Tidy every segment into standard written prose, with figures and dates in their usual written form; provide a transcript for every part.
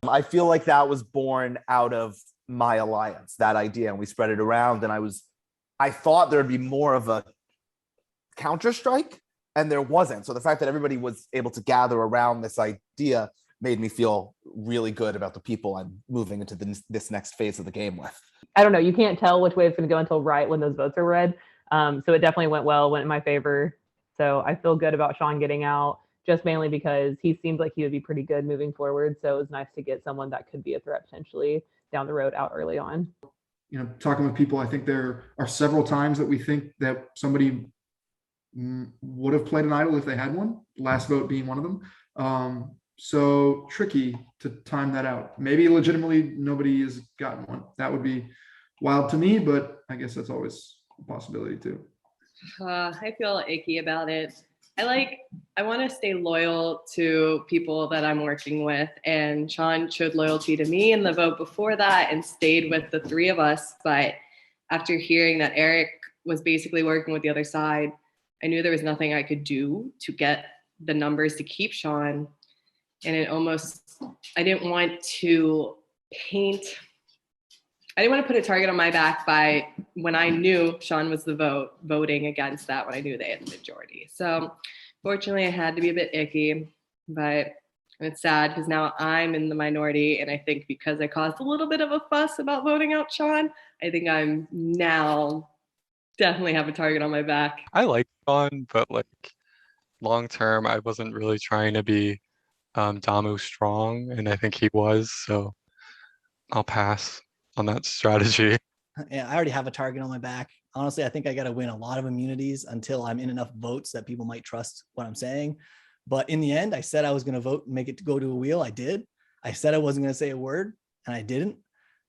I feel like that was born out of my alliance, that idea, and we spread it around. And I thought there'd be more of a counter strike, and there wasn't. So the fact that everybody was able to gather around this idea made me feel really good about the people I'm moving into this next phase of the game with. I don't know. You can't tell which way it's going to go until right when those votes are read. So it definitely went in my favor. So I feel good about Sean getting out, just mainly because he seemed like he would be pretty good moving forward. So it was nice to get someone that could be a threat potentially down the road out early on. You know, talking with people, I think there are several times that we think that somebody would have played an idol if they had one, last vote being one of them. So tricky to time that out. Maybe legitimately nobody has gotten one. That would be wild to me, but I guess that's always a possibility too. I feel icky about it. I want to stay loyal to people that I'm working with, and Sean showed loyalty to me in the vote before that and stayed with the three of us. But after hearing that Erik was basically working with the other side, I knew there was nothing I could do to get the numbers to keep Sean. And I didn't want to put a target on my back by when I knew Sean was the voting against that when I knew they had the majority. So fortunately I had to be a bit icky, but it's sad because now I'm in the minority. And I think because I caused a little bit of a fuss about voting out Sean, I think I'm now definitely have a target on my back. I like Sean, but long term, I wasn't really trying to be Damu strong, and I think he was, so I'll pass on that strategy. Yeah, I already have a target on my back. Honestly, I think I got to win a lot of immunities until I'm in enough votes that people might trust what I'm saying. But in the end, I said I was going to vote and make it to go to a wheel. I did. I said I wasn't going to say a word, and I didn't.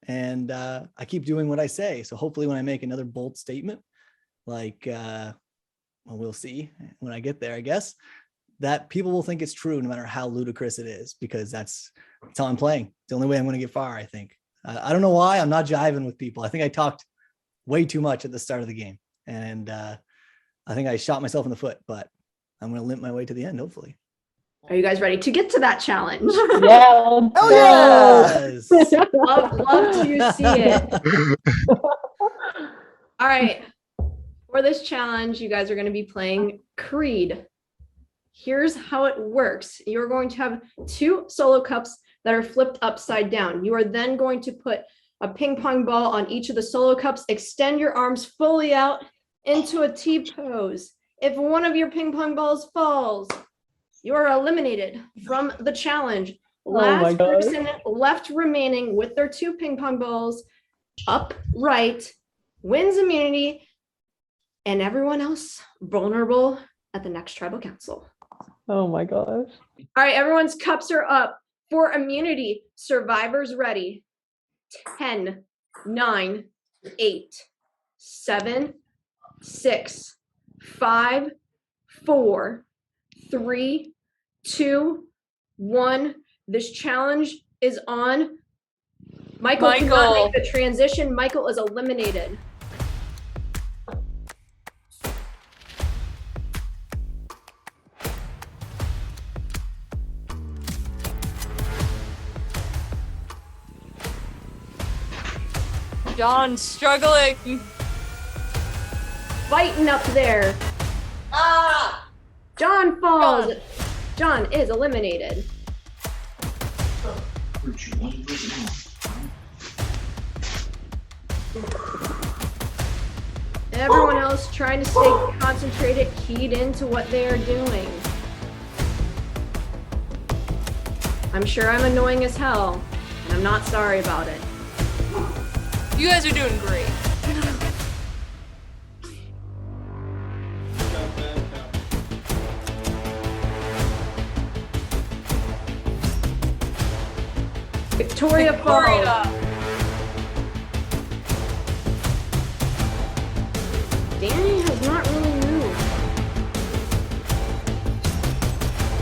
And I keep doing what I say. So hopefully when I make another bold statement, well, we'll see when I get there, I guess, that people will think it's true no matter how ludicrous it is, because that's how I'm playing. It's the only way I'm going to get far, I think. I don't know why I'm not jiving with people. I think I talked way too much at the start of the game, and I think I shot myself in the foot, but I'm going to limp my way to the end, hopefully. Are you guys ready to get to that challenge? Yeah. Oh, yes. love to see it. All right. For this challenge, you guys are going to be playing Creed. Here's how it works. You're going to have 2 solo cups that are flipped upside down. You are then going to put a ping pong ball on each of the solo cups, extend your arms fully out into a T pose. If one of your ping pong balls falls, you are eliminated from the challenge. Last person left remaining with their 2 ping pong balls upright wins immunity, and everyone else vulnerable at the next tribal council. Oh my gosh. All right, everyone's cups are up for immunity. Survivors ready. 10, 9, 8, 7, 6, 5, 4, 3, 2, 1. This challenge is on. Michael cannot make the transition. Michael is eliminated. John's struggling. Fighting up there. John falls. John is eliminated. Everyone else trying to stay concentrated, keyed into what they are doing. I'm sure I'm annoying as hell, and I'm not sorry about it. You guys are doing great. Victoria falls. Danny has not really moved.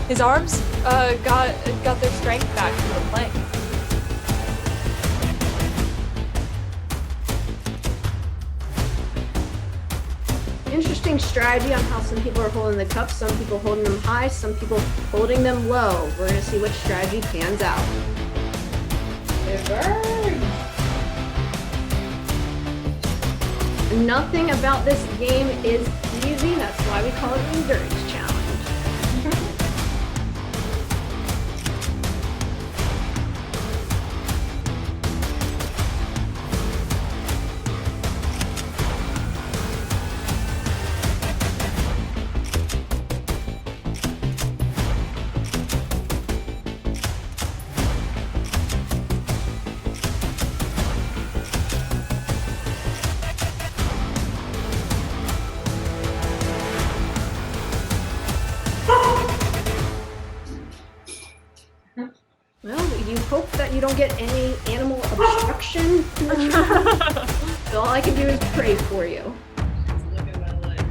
His arms got their strength back from the plank. Interesting strategy on how some people are holding the cups, some people holding them high, some people holding them low. We're going to see which strategy pans out. It burns. Nothing about this game is easy. That's why we call it an endurance challenge. Well, you hope that you don't get any animal obstruction. So all I can do is pray for you. Look at my leg.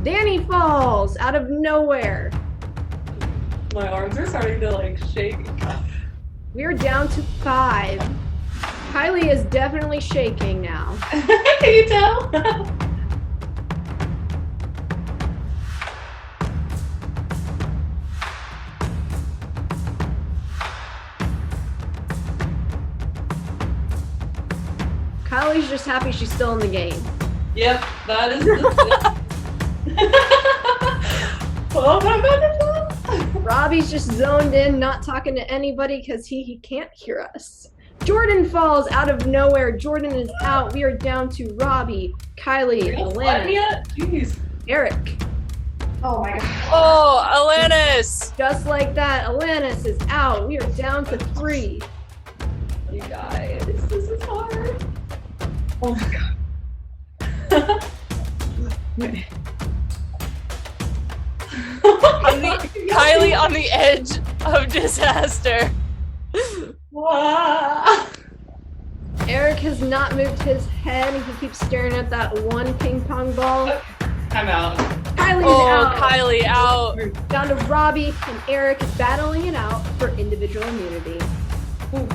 Danny falls out of nowhere. My arms are starting to like shake. We're down to 5. Kylie is definitely shaking now. Can you tell? Kylie's just happy she's still in the game. Yep, that is the Oh my god. Robbie's just zoned in, not talking to anybody because he can't hear us. Jordyn falls out of nowhere. Jordyn is out. We are down to Robbie, Kylie, Alanis, Jeez. Eric. Oh my god. Oh, Alanis! Just like that, Alanis is out. We are down to 3. You guys, this is hard. Oh my god. Kylie on the edge of disaster. Wow. Eric has not moved his head. He keeps staring at that one ping pong ball. I'm out. Kylie's Oh, out. Kylie out. Down to Robbie and Eric battling it out for individual immunity. Ooh.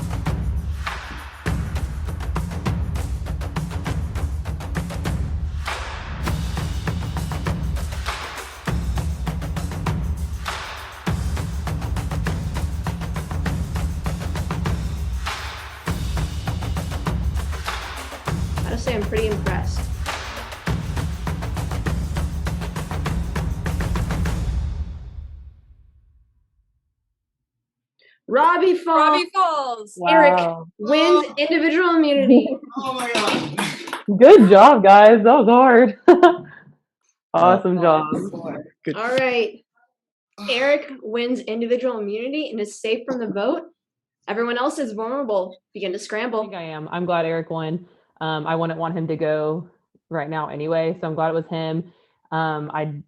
I gotta say, I'm pretty impressed. Robbie falls. Robbie falls. Eric Wow. wins individual immunity. Oh my god. Good job, guys. That was hard. Awesome job. Good. All right. Eric wins individual immunity and is safe from the vote. Everyone else is vulnerable. Begin to I scramble. think I am. I'm glad Eric won. I wouldn't want him to go right now anyway, so I'm glad it was him. I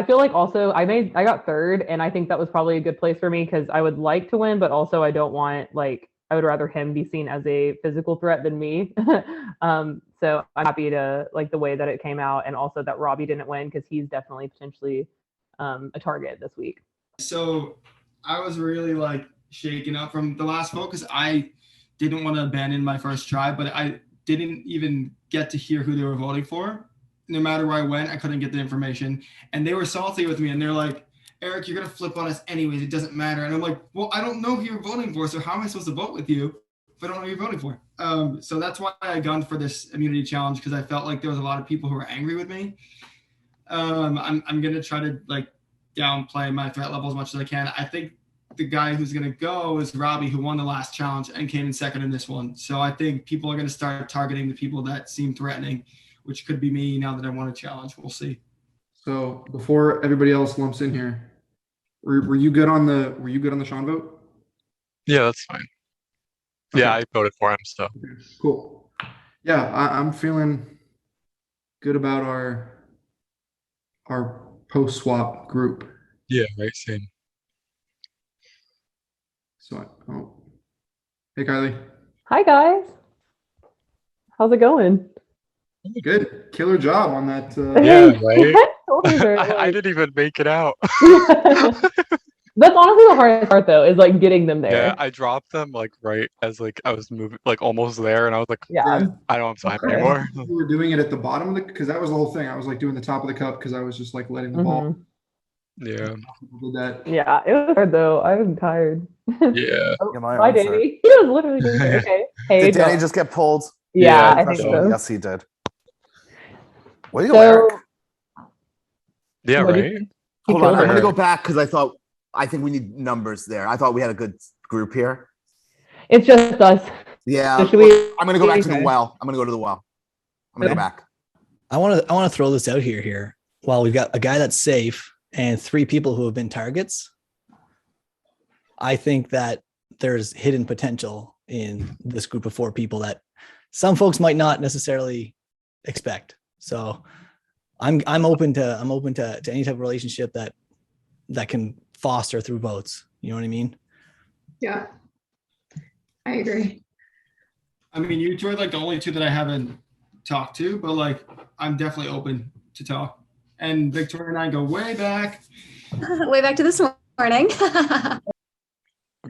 feel like also I got 3rd, and I think that was probably a good place for me because I would like to win, but also I don't want I would rather him be seen as a physical threat than me. So I'm happy to the way that it came out, and also that Robbie didn't win because he's definitely potentially a target this week. So I was really shaken up from the last vote because I didn't want to abandon my first try, but I didn't even get to hear who they were voting for. No matter where I went, I couldn't get the information. And they were salty with me, and they're like, Eric, you're going to flip on us anyways. It doesn't matter. And I'm like, well, I don't know who you're voting for, so how am I supposed to vote with you if I don't know who you're voting for? So that's why I gunned for this immunity challenge, because I felt like there was a lot of people who were angry with me. I'm going to try to downplay my threat level as much as I can. I think the guy who's going to go is Robbie, who won the last challenge and came in second in this one. So I think people are going to start targeting the people that seem threatening, which could be me now that I won a challenge. We'll see. So before everybody else lumps in here, were you good on the Sean vote? Yeah, that's fine. Okay. Yeah, I voted for him, so. Okay, cool. Yeah, I'm feeling good about our post swap group. Yeah, right, same. So, hey Kylie, Hi guys. How's it going? good, killer job on that. Yeah, right? Totally very I well. didn't even make it out. That's honestly the hardest part though, is getting them there. Yeah, I dropped them right as I was moving, almost there, and I was like, Yeah. I don't have time Okay. anymore. You were doing it at the bottom of because that was the whole thing. I was doing the top of the cup because I was just letting the ball. Mhm. Yeah. Did that. Yeah, it was hard though. I'm tired. Yeah. Yeah, my Bye, arms hurt. Danny. He was literally doing it. Okay. Hey, Did Danny John. just get pulled? Yeah, Yeah, I think so- so. Yes, he did. Way to go, Eric. Yeah, What'd you right? say? He Hold on, killed I'm her. gonna go back because I think we need numbers there. I thought we had a good group here. It's just us. Yeah, So should we- I'm gonna go back to the Okay. well. I'm gonna go to the well. I'm gonna go Okay. back. I want to throw this out here. While we've got a guy that's safe and 3 people who have been targets, I think that there's hidden potential in this group of 4 people that some folks might not necessarily expect. So I'm open to any type of relationship that can foster through votes. You know what I mean? Yeah, I agree. I mean, you two are like the only 2 that I haven't talked to, but like I'm definitely open to talk. And Victoria and I go way back. Way back to this morning.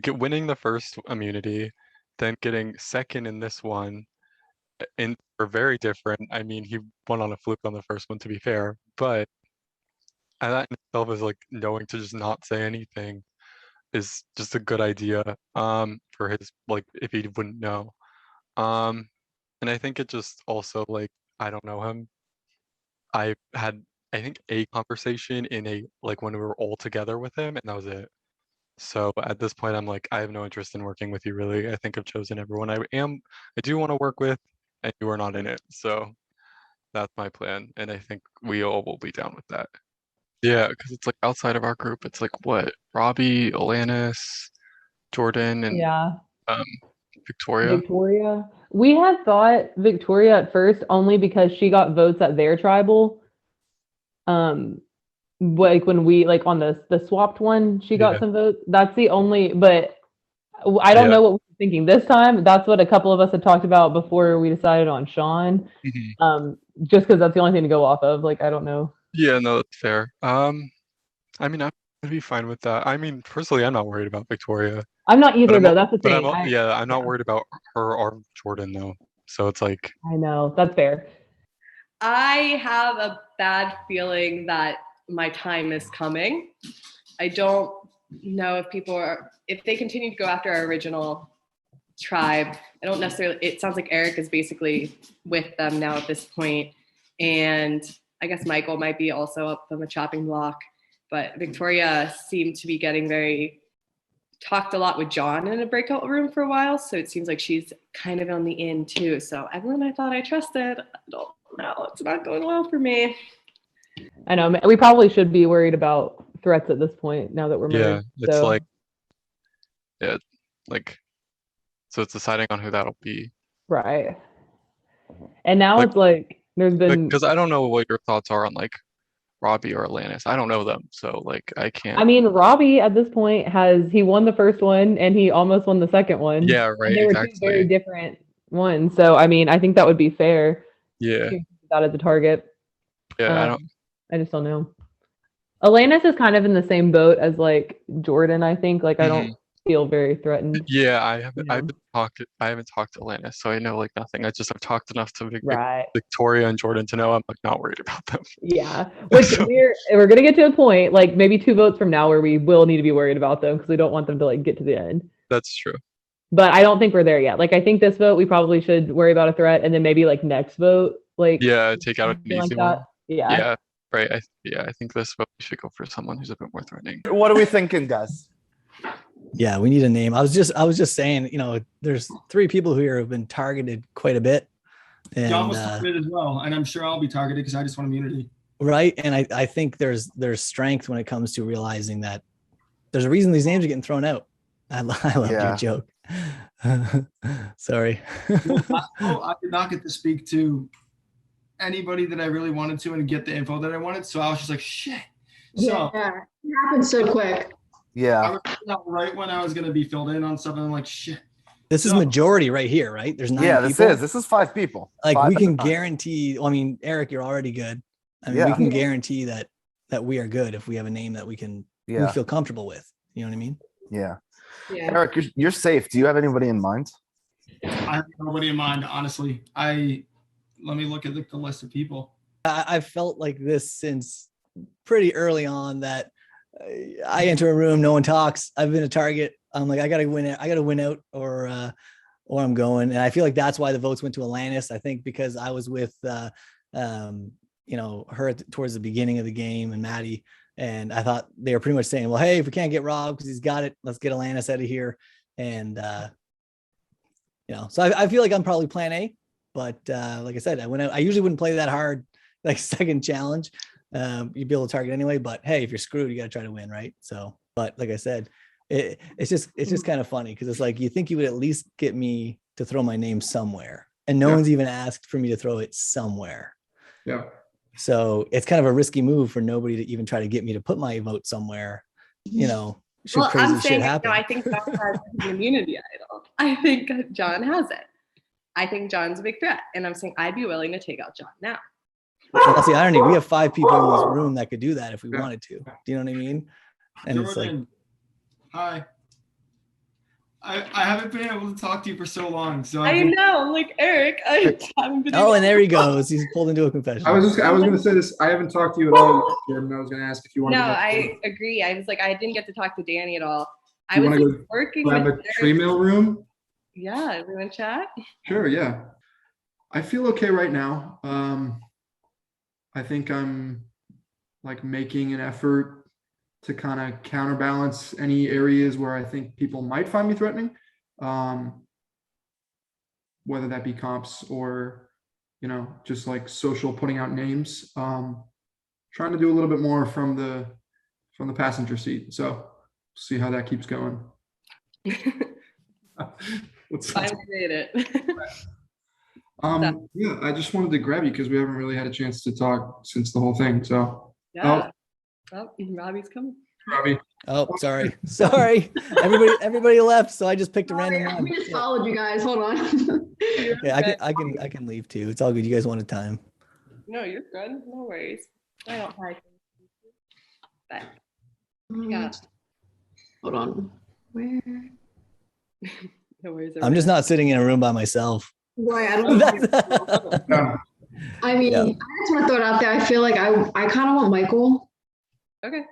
Winning the first immunity, then getting second in this one, are very different. I mean, he won on a fluke on the first one, to be fair, but that in itself is like knowing to just not say anything is just a good idea for his, like, if he wouldn't know. And I think it just also, like, I don't know him. I had, I think, a conversation in a, like, when we were all together with him, and that was it. So at this point, I'm like, I have no interest in working with you, really. I think I've chosen everyone I do want to work with, and you are not in it. So that's my plan, and I think we all will be down with that. Yeah, because it's like outside of our group, it's like what? Robbie, Alanis, Jordyn, and Yeah. Victoria. Victoria. We had thought Victoria at first only because she got votes at their tribal. Like when we like on the swapped one, she got Yeah. some votes. That's the only, but I don't Yeah. know what we were thinking this time. That's what a couple of us had talked about before we decided on Sean. Mhm. Just because that's the only thing to go off of. Like I don't know. Yeah, no, that's fair. I mean, I'd be fine with that. I mean, personally, I'm not worried about Victoria. I'm not either I'm though. al- That's the But thing. I'm not worried about her or Jordyn though. So it's like, I know that's fair. I have a bad feeling that my time is coming. I don't know if they continue to go after our original tribe. I don't necessarily, it sounds like Erik is basically with them now at this point. And I guess Michael might be also up on the chopping block, but Victoria seemed to be talked a lot with Jon in a breakout room for a while. So it seems like she's kind of on the in too. So everyone I thought I trusted, I don't know, it's not going well for me. I know we probably should be worried about threats at this point now that we're yeah, merged. it's So, like, yeah, like, so it's deciding on who that'll be. right. And now Like- it's like there's been. Because I don't know what your thoughts are on like Robbie or Alanis. I don't know them, so like I can't. I mean, Robbie at this point he won the first one and he almost won the second one. Yeah, And right, they were two exactly. very different ones. So I mean, I think that would be fair. Yeah, to use that as a target. yeah, I don't. I just don't know. Alanis is kind of in the same boat as like Jordyn, I think. Like I don't feel very threatened. Yeah, I haven't. Yeah. I haven't talked to Alanis, so I know like nothing. I've talked enough to Right. Victoria and Jordyn to know I'm like not worried about them. Yeah. Which So- we're gonna get to a point, like maybe 2 votes from now where we will need to be worried about them because we don't want them to like get to the end. That's true. But I don't think we're there yet. Like I think this vote we probably should worry about a threat and then maybe like next vote, like Yeah, take out an something like easy that. one. Yeah. Yeah, right. I think this vote we should go for someone who's a bit more threatening. What are we thinking, guys? Yeah, we need a name. I was just saying, there's 3 people here who have been targeted quite a bit. And Jon was targeted as well, and I'm sure I'll be targeted because I just want immunity. right. And I think there's strength when it comes to realizing that there's a reason these names are getting thrown out. I love Yeah. your joke. Sorry. I did not get to speak to anybody that I really wanted to and get the info that I wanted, so I was just like, shit. So Yeah, it happened so quick. I Yeah. was out right when I was going to be filled in on something. I'm like, shit. This is No. majority right here, right? There's 9 Yeah, people. this is 5 people. Like 5 we at a can time. guarantee. I mean, Erik, you're already good. I mean, we Yeah. can guarantee that we are good if we have a name that we Yeah. feel comfortable with. You know what I mean? Yeah. Yeah. Erik, you're safe. Do you have anybody in mind? I have nobody in mind, honestly. Let me look at the list of people. I felt like this since pretty early on that I enter a room, no one talks. I've been a target. I'm like, I gotta win it. I gotta win out or I'm going. And I feel like that's why the votes went to Alanis. I think because I was with, her towards the beginning of the game and Maddie. And I thought they were pretty much saying, well, hey, if we can't get Rob because he's got it, let's get Alanis out of here. And, so I feel like I'm probably plan A, but like I said, I went out. I usually wouldn't play that hard, like second challenge. You'd be able to target anyway, but hey, if you're screwed, you got to try to win. Right. So, but like I said, it's just kind of funny because it's like, you think you would at least get me to throw my name somewhere and no one's even asked for me to throw it somewhere. Yeah. So it's kind of a risky move for nobody to even try to get me to put my vote somewhere, should Well, crazy I'm shit saying, happen. I think John has an immunity idol. I think John has it. I think John's a big threat. And I'm saying I'd be willing to take out John now. Well, that's the irony. We have 5 people in this room that could do that if we wanted to. Do you know what I mean? And it's like, Jordyn, hi. I haven't been able to talk to you for so long. So I know, I'm like, Erik, I haven't been oh, and there he goes. He's pulled into a confession. I was going to say this. I haven't talked to you at all, Jordyn. I was going to ask if you wanted No, to. I agree. I was like, I didn't get to talk to Danny at all. I You was wanna like, go working grab with a Erik. tree mill room? Yeah, we want to chat? Sure, yeah. I feel okay right now. I think I'm like making an effort to kind of counterbalance any areas where I think people might find me threatening, whether that be comps or, just like social putting out names. Trying to do a little bit more from the passenger seat. So see how that keeps going. Finally made it. Yeah, I just wanted to grab you because we haven't really had a chance to talk since the whole thing. So Yeah. Oh, Robbie's coming. Robbie. Oh, sorry. Everybody left. So I just picked a random one. We just followed you guys. Hold on. Yeah, I can leave too. It's all good. You guys wanted time. No, you're good. No worries. I don't like it. But yeah. Hold on. Where? No worries. I'm just not sitting in a room by myself. Right. I don't know. I mean, I just want to throw it out there. I feel like I kind of want Michael. Okay.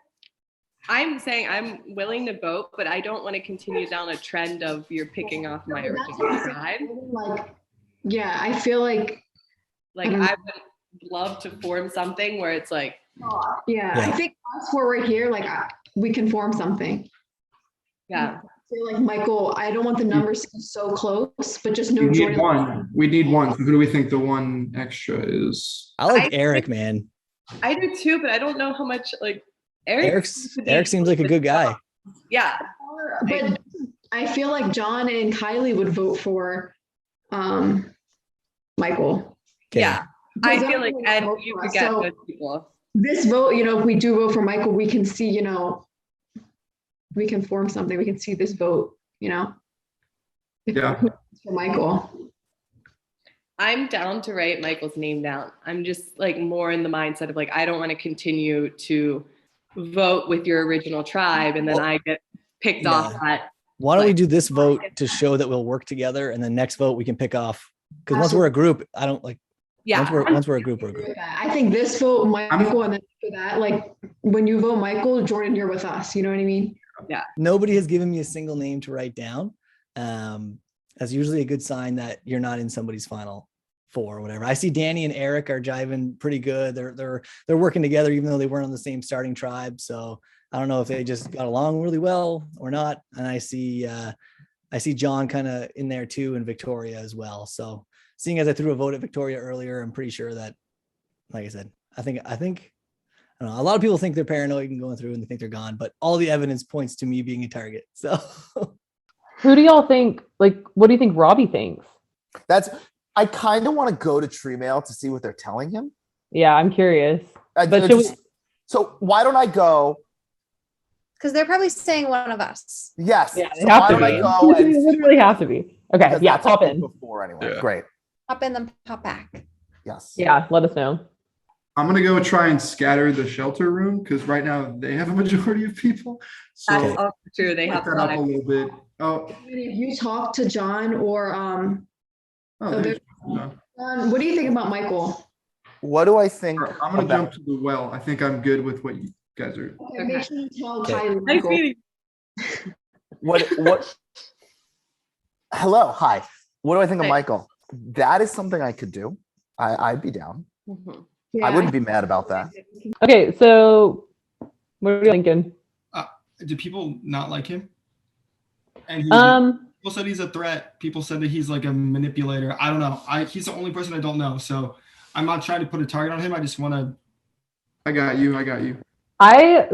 I'm saying I'm willing to vote, but I don't want to continue down a trend of you're picking off my original tribe. Like, yeah, I feel like I would love to form something where it's like, yeah. I think us four right here, like we can form something. Yeah. I feel like Michael, I don't want the numbers to be so close, but just no We need Jordyn. one. We need one. Who do we think the one extra is? I like Erik, man. I do too, but I don't know how much like Erik seems like a good guy. Yeah. But I feel like John and Kylie would vote for Michael. Okay. Yeah. I feel like Ed, you could get good people. This vote, if we do vote for Michael, we can see, we can form something. We can see this vote, Yeah. For Michael. I'm down to write Michael's name down. I'm just like more in the mindset of like, I don't want to continue to vote with your original tribe and then I get picked off that. Why don't we do this vote to show that we'll work together, and the next vote we can pick off? Because once we're a group, I don't like. Yeah. Once we're a group, we're a group. I think this vote, Michael, and then after that, like when you vote Michael, Jordyn, you're with us. You know what I mean? Yeah. Nobody has given me a single name to write down. That's usually a good sign that you're not in somebody's final four or whatever. I see Danny and Erik are jiving pretty good. They're working together, even though they weren't on the same starting tribe. So I don't know if they just got along really well or not. And I see John kind of in there too, and Victoria as well. So seeing as I threw a vote at Victoria earlier, I'm pretty sure that, like I said, I think I don't know. A lot of people think they're paranoid and going through and they think they're gone, but all the evidence points to me being a target. So who do y'all think, like, what do you think Robbie thinks? I kind of want to go to Tree Mail to see what they're telling him. Yeah, I'm curious. So why don't I go? Because they're probably saying one of us. Yes. Yeah, so why don't I go? They literally have to be. Okay. Yeah, pop in. Before anyway. Yeah. Great. Pop in, then pop back. Yes. Yeah, let us know. I'm gonna go try and scatter the shelter room because right now they have a majority of people. So That's also true. They have that up a little bit. Oh, If you talk to John or no. John, what do you think about Michael? What do I think? I'm gonna jump to the well. I think I'm good with what you guys are. Okay, make sure you tell Okay. Kylie. Nice Michael. meeting. What? Hello, hi. What do I think of Hey. Michael? That is something I could do. I'd be down. Mhm. Yeah, I wouldn't be mad about that. Okay, so what are you thinking? Do people not like him? And people said he's a threat. People said that he's like a manipulator. I don't know. He's the only person I don't know. So I'm not trying to put a target on him. I just want to. I got you.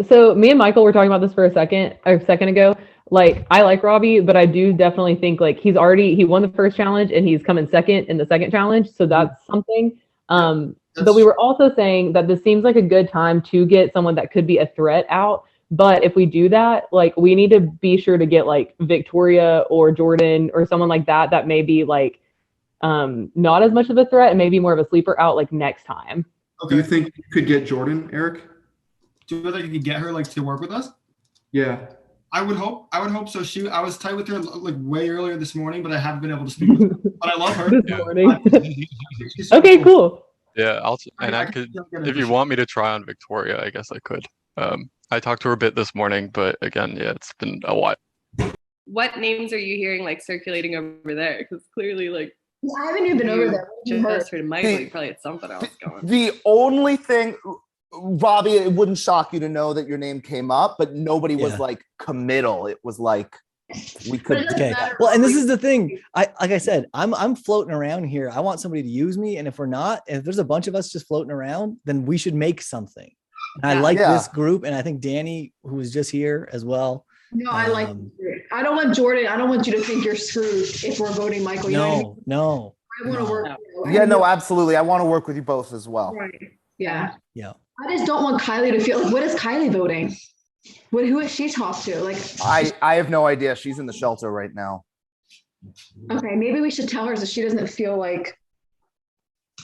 So me and Michael were talking about this for a second ago. Like, I like Robbie, but I do definitely think like he won the first challenge and he's coming second in the second challenge. So that's something. But we were also saying that this seems like a good time to get someone that could be a threat out. But if we do that, like, we need to be sure to get like Victoria or Jordyn or someone like that may be like not as much of a threat and maybe more of a sleeper out like next time. Do you think you could get Jordyn, Eric? Do you think I could get her like to work with us? Yeah. I would hope so. I was tight with her like way earlier this morning, but I haven't been able to speak with her. But I love her. This morning. Okay, cool. Yeah, if you want me to try on Victoria, I guess I could. I talked to her a bit this morning, but again, yeah, it's been a while. What names are you hearing like circulating over there? Because clearly, like, I haven't even been over there. just heard Michael. You probably had something else going. The only thing, Robbie, it wouldn't shock you to know that your name came up, but nobody was like committal. It was like we could. Okay. Well, and this is the thing. Like I said, I'm floating around here. I want somebody to use me, and if we're not, if there's a bunch of us just floating around, then we should make something. And I like this group, and I think Danny, who was just here as well. No, I like. I don't want Jordyn. I don't want you to think you're screwed if we're voting Michael. You know what I mean? No. I want to work. Yeah, no, absolutely. I want to work with you both as well. Right. Yeah. Yeah. I just don't want Kylie to feel like, what is Kylie voting? Who is she talked to? Like, I have no idea. She's in the shelter right now. Okay, maybe we should tell her so she doesn't feel like,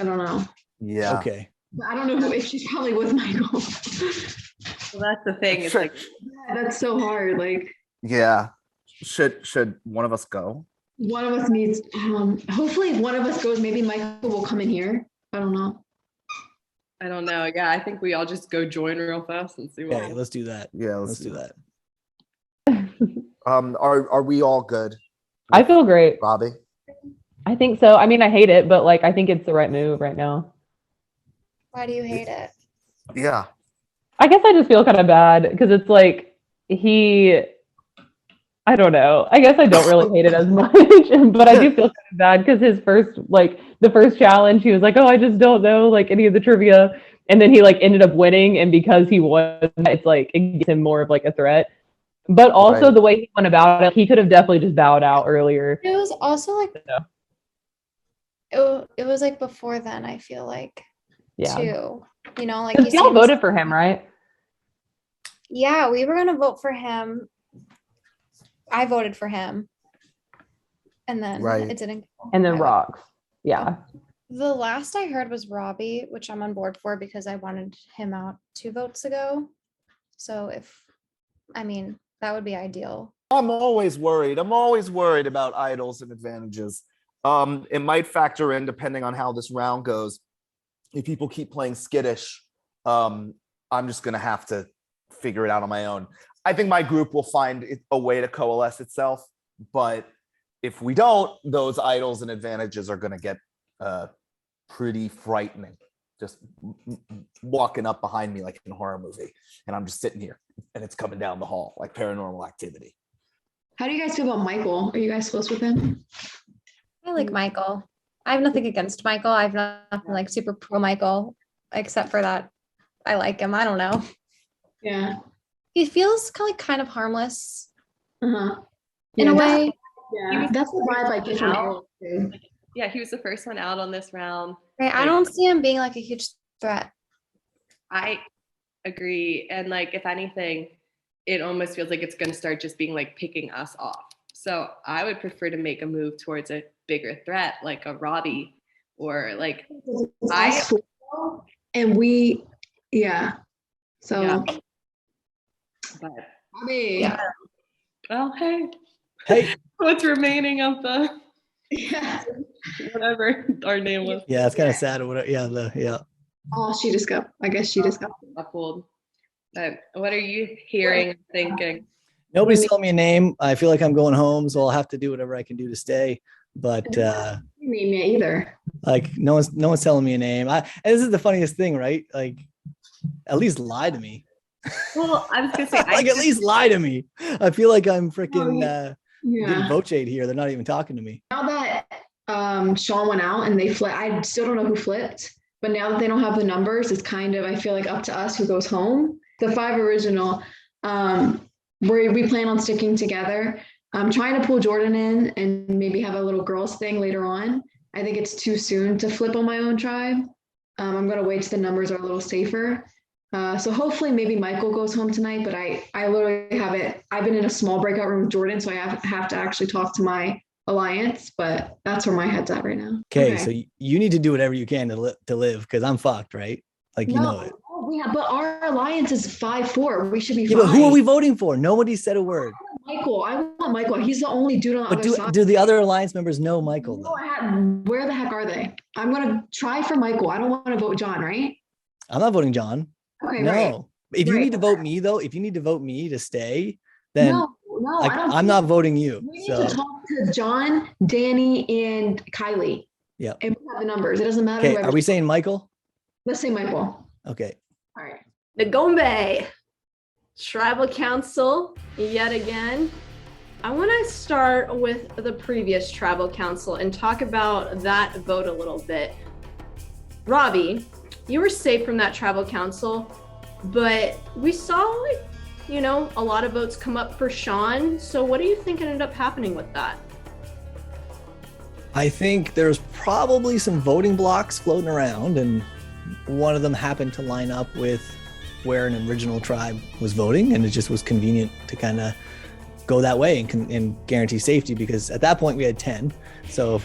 I don't know. Yeah. Okay. I don't know if she's probably with Michael. Well, that's the thing. It's like, yeah, that's so hard. Like, yeah. Should one of us go? one of us needs, hopefully if one of us goes, maybe Michael will come in here. I don't know. I don't know. Yeah, I think we all just go join real fast and see what. Okay, let's do that. Yeah, Let's do that. Are we all good? I feel great. Robbie? I think so. I mean, I hate it, but like, I think it's the right move right now. Why do you hate it? Yeah. I guess I just feel kind of bad because it's like I don't know. I guess I don't really hate it as much, but I do feel kind of bad because the first challenge, he was like, oh, I just don't know like any of the trivia. And then he like ended up winning. And because he won, it's like, it gives him more of like a threat. But also the way he went about it, he could have definitely just bowed out earlier. It was also like, it was like before then, I feel like, too. You know, like y'all voted for him, right? Yeah, we were gonna vote for him. I voted for him. And then it didn't go. And then Rocks. Yeah. The last I heard was Robbie, which I'm on board for because I wanted him out 2 votes ago. So that would be ideal. I'm always worried about idols and advantages. It might factor in depending on how this round goes. If people keep playing skittish, I'm just going to have to figure it out on my own. I think my group will find a way to coalesce itself. But if we don't, those idols and advantages are going to get pretty frightening. Just walking up behind me like in a horror movie. And I'm just sitting here and it's coming down the hall like Paranormal Activity. How do you guys feel about Michael? Are you guys close with him? I like Michael. I have nothing against Michael. I have nothing like super pro Michael, except for that I like him. I don't know. Yeah. He feels kind of harmless. Uh-huh. In a way. Yeah. That's the vibe I get from him. Yeah, he was the first one out on this round. Right. I don't see him being like a huge threat. I agree. And like, if anything, it almost feels like it's going to start just being like picking us off. So I would prefer to make a move towards a bigger threat, like a Robbie or like and we, So, but Robbie. Well, hey, what's remaining of the whatever our name was? Yeah, it's kind of sad or whatever. Yeah, Oh, she just got. I guess she just got upload. What are you hearing and thinking? Nobody's telling me a name. I feel like I'm going home, so I'll have to do whatever I can do to stay. But name yet either. like no one's telling me a name. And this is the funniest thing, right? Like, at least lie to me. Well, I was gonna say, Like, at least lie to me. I feel like I'm freaking Yeah. getting vote shade here. They're not even talking to me. Now that Sean went out and they flipped, I still don't know who flipped, but now that they don't have the numbers, it's kind of, I feel like, up to us who goes home. The 5 original, we plan on sticking together. I'm trying to pull Jordyn in and maybe have a little girls thing later on. I think it's too soon to flip on my own tribe. I'm going to wait till the numbers are a little safer. So hopefully maybe Michael goes home tonight, but I literally haven't, I've been in a small breakout room with Jordyn, so I have to actually talk to my alliance, but that's where my head's at right now. Okay. So you need to do whatever you can to live, because I'm fucked, right? Like, you know it. But our alliance is 5-4. We should be Yeah, fine. but who are we voting for? Nobody said a word. Michael. I want Michael. He's the only dude on the But other side. do the other alliance members know Michael though? Where the heck are they? I'm gonna try for Michael. I don't want to vote John, right? I'm not voting John. Okay, No. right. If you Right. need to vote me though, if you need to vote me to stay, then No, like, I don't. I'm not voting you. We need So to talk to John, Danny, and Kylie. yeah. And we have the numbers. It doesn't matter. Okay. whoever- Are we saying Michael? Let's say Michael. Okay. All right. The Gombe Tribal Council yet again. I want to start with the previous Tribal Council and talk about that vote a little bit. Robbie, you were safe from that Tribal Council, but we saw, like, you know, a lot of votes come up for Sean. So what do you think ended up happening with that? I think there's probably some voting blocks floating around, and one of them happened to line up with where an original tribe was voting, and it just was convenient to kind of go that way and guarantee safety, because at that point we had 10. So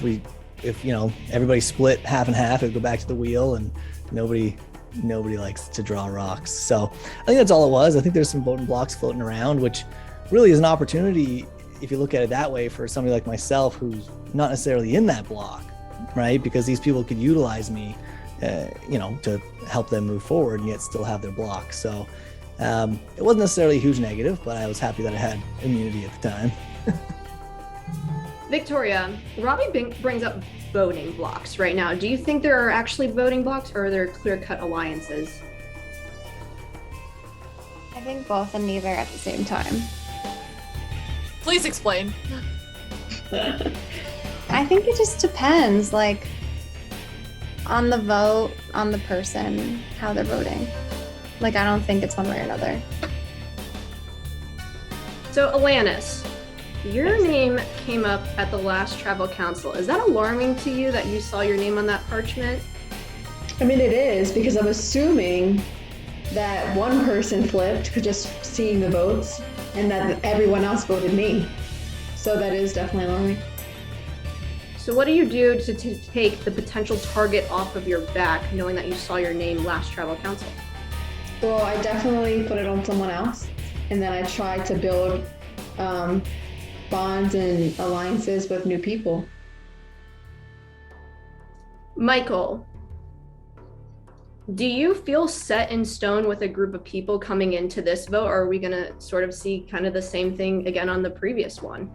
if you know, everybody split half and half, it'd go back to the wheel, and nobody likes to draw rocks. So I think that's all it was. I think there's some voting blocks floating around, which really is an opportunity, if you look at it that way, for somebody like myself who's not necessarily in that block, right? Because these people could utilize me, you know, to help them move forward and yet still have their block. So it wasn't necessarily a huge negative, but I was happy that I had immunity at the time. Victoria, Robbie brings up voting blocks right now. Do you think there are actually voting blocks, or are there clear-cut alliances? I think both and neither at the same time. Please explain. I think it just depends, like, on the vote, on the person, how they're voting. Like, I don't think it's one way or another. So, Alanis, your name came up at the last Tribal Council. Is that alarming to you that you saw your name on that parchment? I mean, it is, because I'm assuming that one person flipped, just seeing the votes, and that everyone else voted me. So that is definitely alarming. So what do you do to take the potential target off of your back, knowing that you saw your name last Tribal Council? Well, I definitely put it on someone else, and then I try to build bonds and alliances with new people. Michael, do you feel set in stone with a group of people coming into this vote, or are we gonna sort of see kind of the same thing again on the previous one?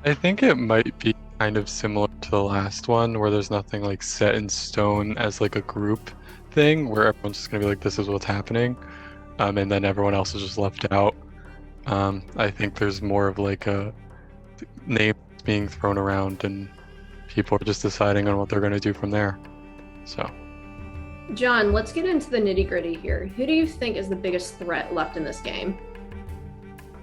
I think it might be kind of similar to the last one, where there's nothing like set in stone as like a group thing, where everyone's just gonna be like, this is what's happening, and then everyone else is just left out. I think there's more of like a name being thrown around, and people are just deciding on what they're gonna do from there. So, John, let's get into the nitty-gritty here. Who do you think is the biggest threat left in this game?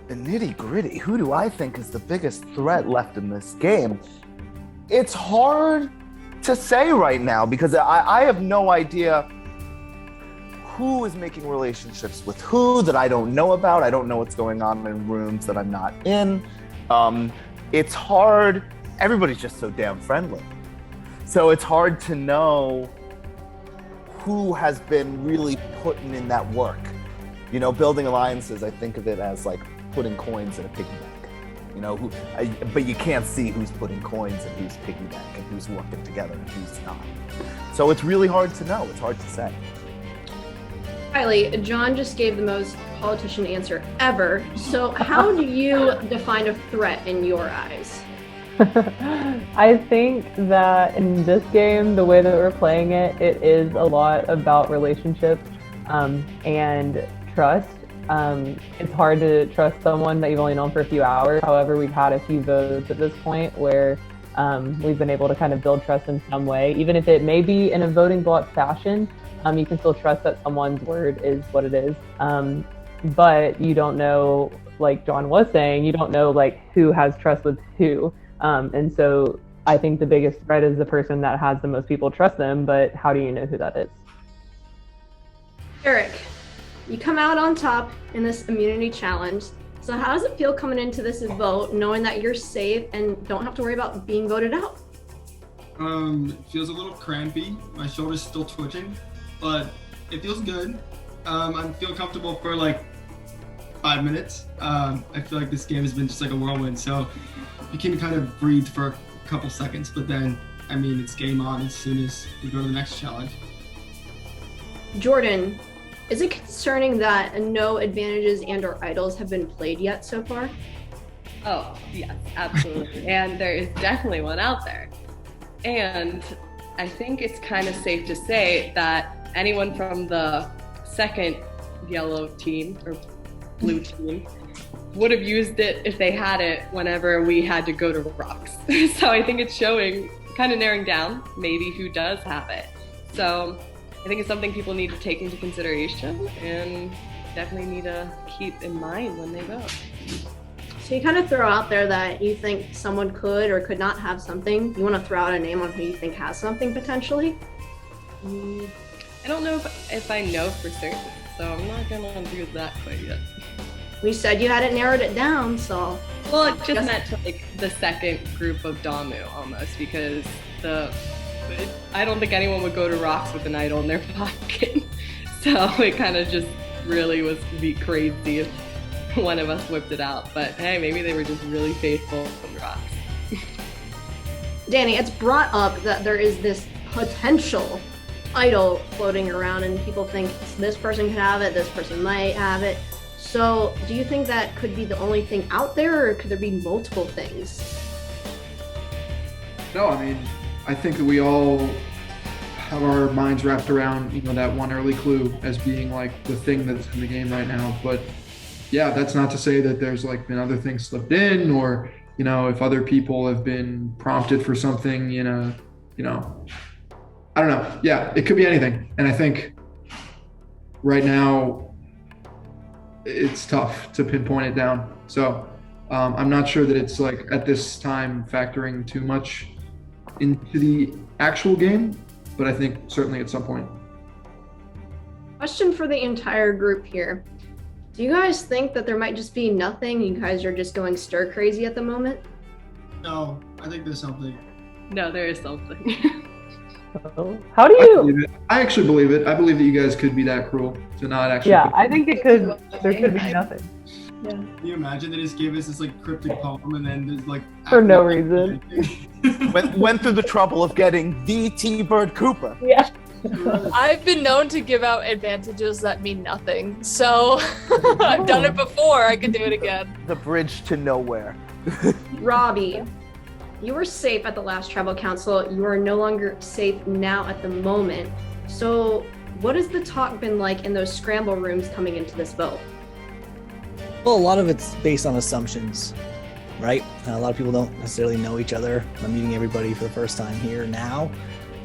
The nitty-gritty. Who do I think is the biggest threat left in this game? It's hard to say right now, because I have no idea who is making relationships with who that I don't know about. I don't know what's going on in rooms that I'm not in. It's hard. Everybody's just so damn friendly. So it's hard to know who has been really putting in that work. You know, building alliances, I think of it as like putting coins in a piggy bank. You know, but you can't see who's putting coins and who's piggy bank and who's working together and who's not. So it's really hard to know. It's hard to say. Kylie, Jon just gave the most politician answer ever. So how do you define a threat in your eyes? I think that in this game, the way that we're playing it, it is a lot about relationships and trust. It's hard to trust someone that you've only known for a few hours. However, we've had a few votes at this point where we've been able to kind of build trust in some way, even if it may be in a voting block fashion. You can still trust that someone's word is what it is. But you don't know, like Jon was saying, you don't know like who has trust with who. And so I think the biggest threat is the person that has the most people trust them, but how do you know who that is? Erik, you come out on top in this immunity challenge. So how does it feel coming into this vote, knowing that you're safe and don't have to worry about being voted out? It feels a little crampy. My shoulder's still twitching, but it feels good. I feel comfortable for like 5 minutes. I feel like this game has been just like a whirlwind, so you can kind of breathe for a couple seconds, but then, I mean, it's game on as soon as we go to the next challenge. Jordyn, is it concerning that no advantages and or idols have been played yet so far? Oh, yes, absolutely. And there is definitely one out there. And I think it's kind of safe to say that anyone from the second yellow team or blue team would have used it if they had it whenever we had to go to rocks. So I think it's showing, kind of narrowing down maybe who does have it. So I think it's something people need to take into consideration and definitely need to keep in mind when they vote. So you kind of throw out there that you think someone could or could not have something. You want to throw out a name on who you think has something potentially? I don't know if I know for certain, so I'm not gonna do that quite yet. We said you hadn't narrowed it down, so. Well, it just meant to like the second group of Damu almost, because I don't think anyone would go to rocks with an idol in their pocket. So it kind of just really was be crazy if one of us whipped it out. But hey, maybe they were just really faithful on rocks. Dennie, it's brought up that there is this potential idol floating around and people think this person could have it, this person might have it. So do you think that could be the only thing out there, or could there be multiple things? No, I mean, I think that we all have our minds wrapped around, that one early clue as being like the thing that's in the game right now. But yeah, that's not to say that there's like been other things slipped in, or, if other people have been prompted for something, I don't know. Yeah, it could be anything. And I think right now it's tough to pinpoint it down. So I'm not sure that it's like at this time factoring too much into the actual game, but I think certainly at some point. Question for the entire group here. Do you guys think that there might just be nothing? You guys are just going stir crazy at the moment? No, I think there's something. No, there is something. How do you? I actually believe it. I believe that you guys could be that cruel to not actually. Yeah, I think it could. There could be nothing. Yeah. Can you imagine they just gave us this like cryptic poem and then there's like for no reason. went through the trouble of getting the T-Bird Cooper. Yeah. I've been known to give out advantages that mean nothing, so I've done it before. I could do it again. The bridge to nowhere. Robbie, you were safe at the last tribal council. You are no longer safe now at the moment. So what has the talk been like in those scramble rooms coming into this vote? Well, a lot of it's based on assumptions, right? A lot of people don't necessarily know each other. I'm meeting everybody for the first time here now.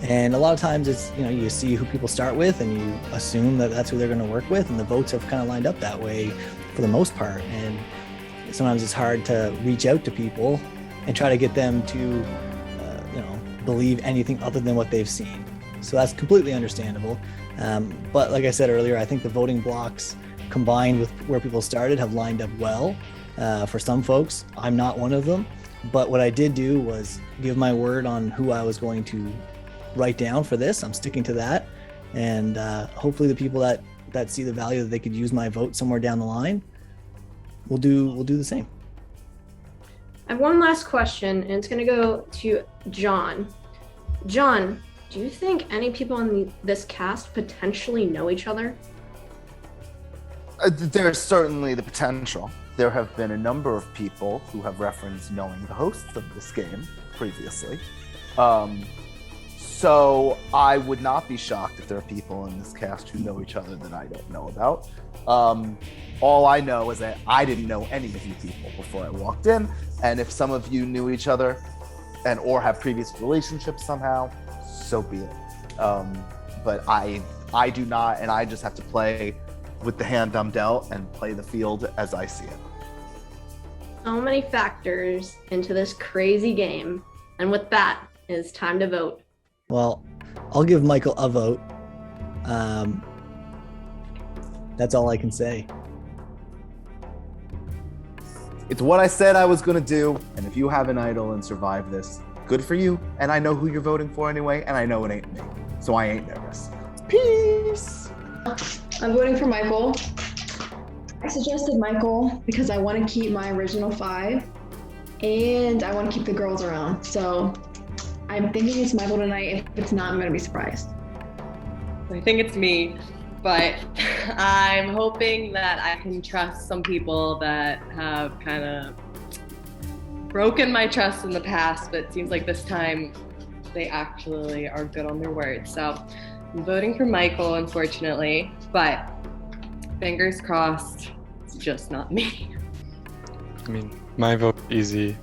And a lot of times it's, you see who people start with and you assume that that's who they're going to work with. And the votes are kind of lined up that way for the most part. And sometimes it's hard to reach out to people and try to get them to, believe anything other than what they've seen. So that's completely understandable. But like I said earlier, I think the voting blocks combined with where people started have lined up well for some folks. I'm not one of them. But what I did do was give my word on who I was going to write down for this. I'm sticking to that. And hopefully the people that see the value that they could use my vote somewhere down the line will do the same. I have one last question, and it's going to go to Jon. Jon, do you think any people in this cast potentially know each other? There's certainly the potential. There have been a number of people who have referenced knowing the hosts of this game previously. So I would not be shocked if there are people in this cast who know each other that I don't know about. All I know is that I didn't know any of you people before I walked in, and if some of you knew each other and or have previous relationships somehow, so be it. But I do not, and I just have to play with the hand I'm dealt and play the field as I see it. So many factors into this crazy game. And with that, it's time to vote. Well, I'll give Michael a vote. That's all I can say. It's what I said I was going to do, and if you have an idol and survive this, good for you. And I know who you're voting for anyway, and I know it ain't me, so I ain't nervous. Peace! I'm voting for Michael. I suggested Michael because I want to keep my original 5, and I want to keep the girls around. So I'm thinking it's Michael tonight. If it's not, I'm going to be surprised. I think it's me, but I'm hoping that I can trust some people that have kind of broken my trust in the past, but it seems like this time they actually are good on their word. So I'm voting for Michael, unfortunately, but fingers crossed, it's just not me. I mean, my vote easy.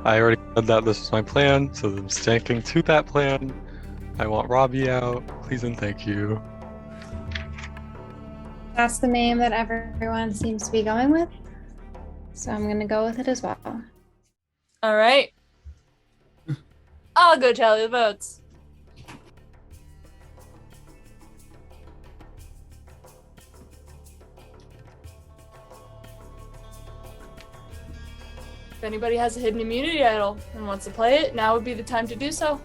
I already said that this was my plan, so I'm sticking to that plan. I want Robbie out, please and thank you. That's the name that everyone seems to be going with. So I'm gonna go with it as well. All right. I'll go tally the votes. If anybody has a hidden immunity idol and wants to play it, now would be the time to do so.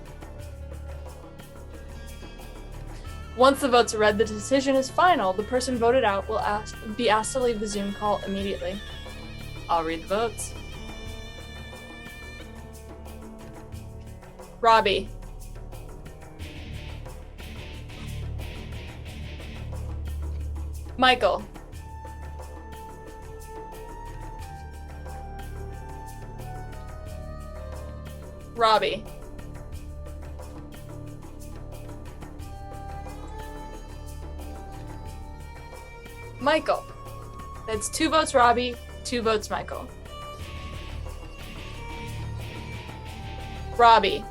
Once the votes are read, the decision is final. The person voted out will be asked to leave the Zoom call immediately. I'll read the votes. Robbie. Michael. Robbie. Michael. That's 2 votes Robbie, 2 votes Michael. Robbie.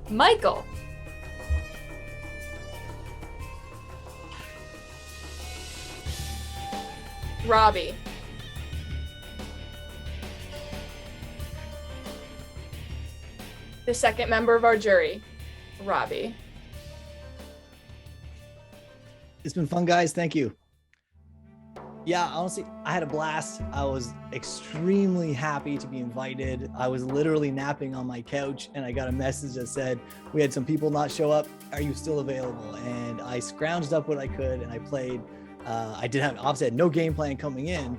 Michael. Robbie. The second member of our jury, Robbie. It's been fun, guys. Thank you. Yeah, honestly, I had a blast. I was extremely happy to be invited. I was literally napping on my couch and I got a message that said, we had some people not show up. Are you still available? And I scrounged up what I could and I played. I did have, obviously had no game plan coming in,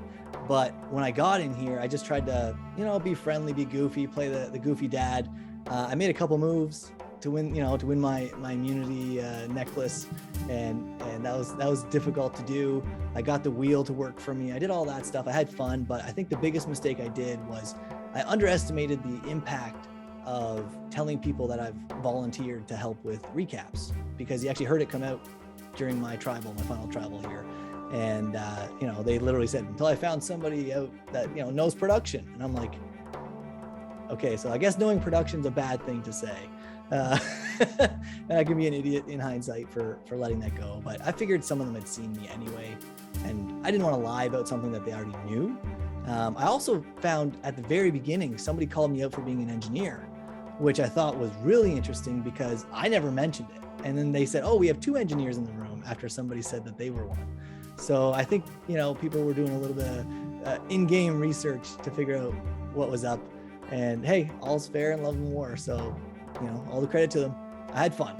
but when I got in here, I just tried to, be friendly, be goofy, play the goofy dad. I made a couple moves to win, to win my immunity necklace, and that was difficult to do. I got the wheel to work for me. I did all that stuff. I had fun, but I think the biggest mistake I did was I underestimated the impact of telling people that I've volunteered to help with recaps, because you actually heard it come out during my final tribal here. And, they literally said, until I found somebody out that, knows production. And I'm like, okay, so I guess knowing production's a bad thing to say. And I can be an idiot in hindsight for letting that go. But I figured some of them had seen me anyway. And I didn't want to lie about something that they already knew. I also found at the very beginning, somebody called me out for being an engineer, which I thought was really interesting because I never mentioned it. And then they said, oh, we have 2 engineers in the room after somebody said that they were one. So I think, people were doing a little bit of in-game research to figure out what was up. And hey, all's fair in love and war. So, all the credit to them. I had fun.